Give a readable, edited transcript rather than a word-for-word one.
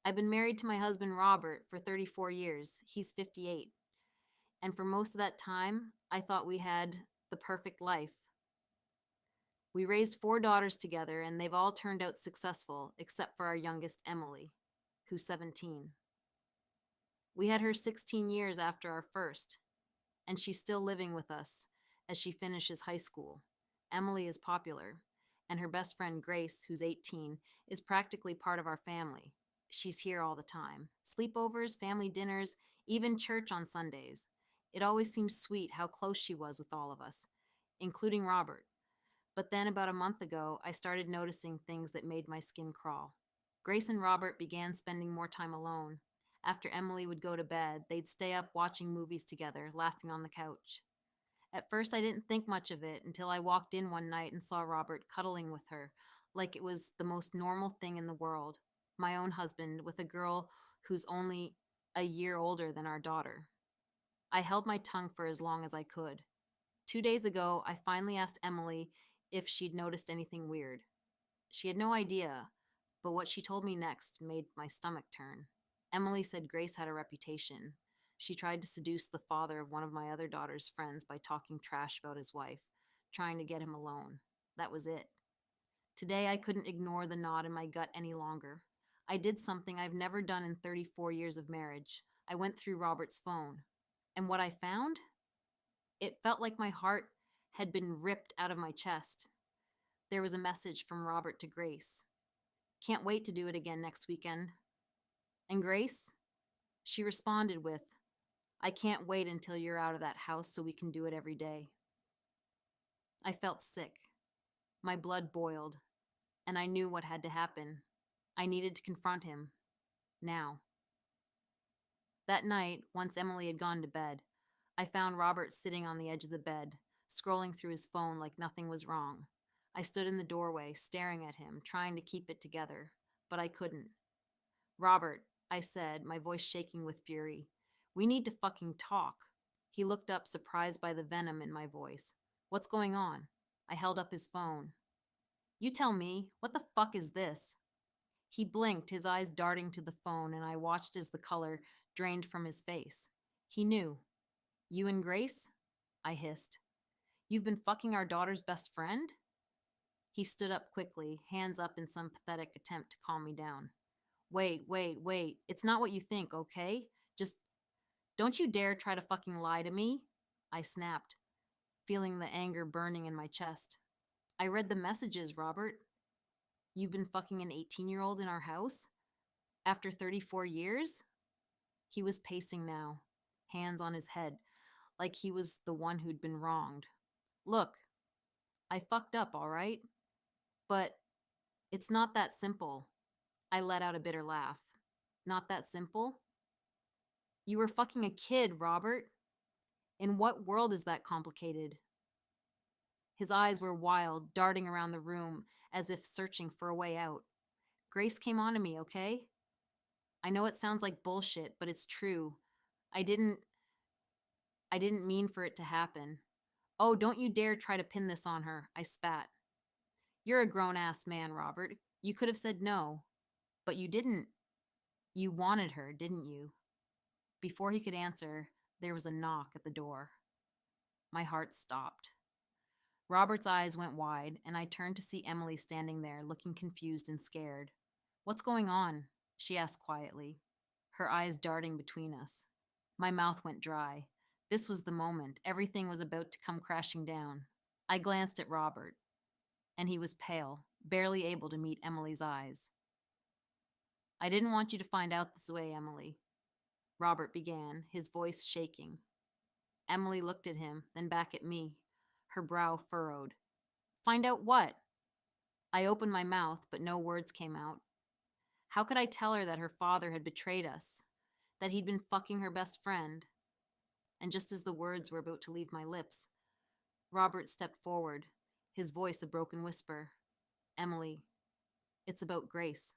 I've been married to my husband Robert for 34 years. He's 58. And for most of that time, I thought we had the perfect life. We raised 4 daughters together, and they've all turned out successful, except for our youngest, Emily, who's 17. We had her 16 years after our first, and she's still living with us as she finishes high school. Emily is popular, and her best friend Grace, who's 18, is practically part of our family. She's here all the time. Sleepovers, family dinners, even church on Sundays. It always seems sweet how close she was with all of us, including Robert. But then about a month ago, I started noticing things that made my skin crawl. Grace and Robert began spending more time alone. After Emily would go to bed, they'd stay up watching movies together, laughing on the couch. At first, I didn't think much of it until I walked in one night and saw Robert cuddling with her, like it was the most normal thing in the world. My own husband with a girl who's only a year older than our daughter. I held my tongue for as long as I could. 2 days ago, I finally asked Emily if she'd noticed anything weird. She had no idea, but what she told me next made my stomach turn. Emily said Grace had a reputation. She tried to seduce the father of one of my other daughter's friends by talking trash about his wife, trying to get him alone. That was it. Today, I couldn't ignore the knot in my gut any longer. I did something I've never done in 34 years of marriage. I went through Robert's phone. And what I found? It felt like my heart had been ripped out of my chest. There was a message from Robert to Grace. Can't wait to do it again next weekend. And Grace? She responded with, I can't wait until you're out of that house so we can do it every day. I felt sick. My blood boiled, and I knew what had to happen. I needed to confront him. Now. That night, once Emily had gone to bed, I found Robert sitting on the edge of the bed, scrolling through his phone like nothing was wrong. I stood in the doorway, staring at him, trying to keep it together, but I couldn't. Robert, I said, my voice shaking with fury, we need to fucking talk. He looked up, surprised by the venom in my voice. What's going on? I held up his phone. You tell me, what the fuck is this? He blinked, his eyes darting to the phone, and I watched as the color drained from his face. He knew. You and Grace? I hissed. You've been fucking our daughter's best friend? He stood up quickly, hands up in some pathetic attempt to calm me down. Wait. It's not what you think, okay? Just don't you dare try to fucking lie to me, I snapped, feeling the anger burning in my chest. I read the messages, Robert. You've been fucking an 18-year-old in our house? After 34 years? He was pacing now, hands on his head, like he was the one who'd been wronged. Look, I fucked up, all right? But it's not that simple. I let out a bitter laugh. Not that simple? You were fucking a kid, Robert. In what world is that complicated? His eyes were wild, darting around the room as if searching for a way out. Grace came on to me, okay? I know it sounds like bullshit, but it's true. I didn't mean for it to happen. Oh, don't you dare try to pin this on her, I spat. You're a grown-ass man, Robert. You could have said no. But you didn't. You wanted her, didn't you? Before he could answer, there was a knock at the door. My heart stopped. Robert's eyes went wide, and I turned to see Emily standing there, looking confused and scared. What's going on? She asked quietly, her eyes darting between us. My mouth went dry. This was the moment. Everything was about to come crashing down. I glanced at Robert, and he was pale, barely able to meet Emily's eyes. I didn't want you to find out this way, Emily, Robert began, his voice shaking. Emily looked at him, then back at me, her brow furrowed. Find out what? I opened my mouth, but no words came out. How could I tell her that her father had betrayed us, that he'd been fucking her best friend? And just as the words were about to leave my lips, Robert stepped forward, his voice a broken whisper. Emily, it's about Grace.